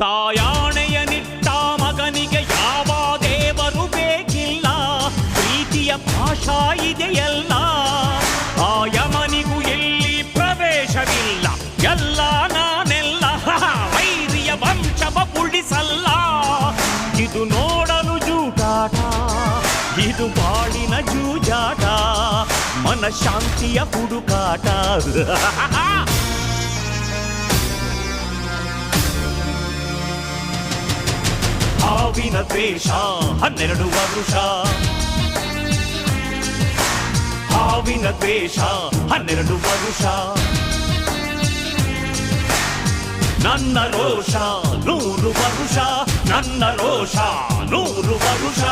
ತಾಯಾಣೆಯ ನಿಟ್ಟ ಮಗನಿಗೆ ಯಾವ ದೇವರು ಬೇಕಿಲ್ಲ, ಪ್ರೀತಿಯ ಭಾಷಾ ಇದೆಯಲ್ಲ. ಆ ಯಮನಿಗೂ ಎಲ್ಲಿ ಪ್ರವೇಶವಿಲ್ಲ, ಎಲ್ಲ ನಾನೆಲ್ಲ ವೈರಿಯ ವಂಶವ ಉಳಿಸಲ್ಲ. ಇದು ನೋಡಲು ಜೂಟಾಟ, ಇದು ಬಾಳಿನ ಜೂಜಾಟ, ಮನಃಶಾಂತಿಯ ಹುಡುಕಾಟ. ಹಾವಿನ ದ್ವೇಷ 12 ವರುಷ, ಹಾವಿನ ದ್ವೇಷ 12 ವರುಷ. ನನ್ನ ರೋಷ 100 ವರುಷ, ನನ್ನ ರೋಷ 100 ವರುಷ.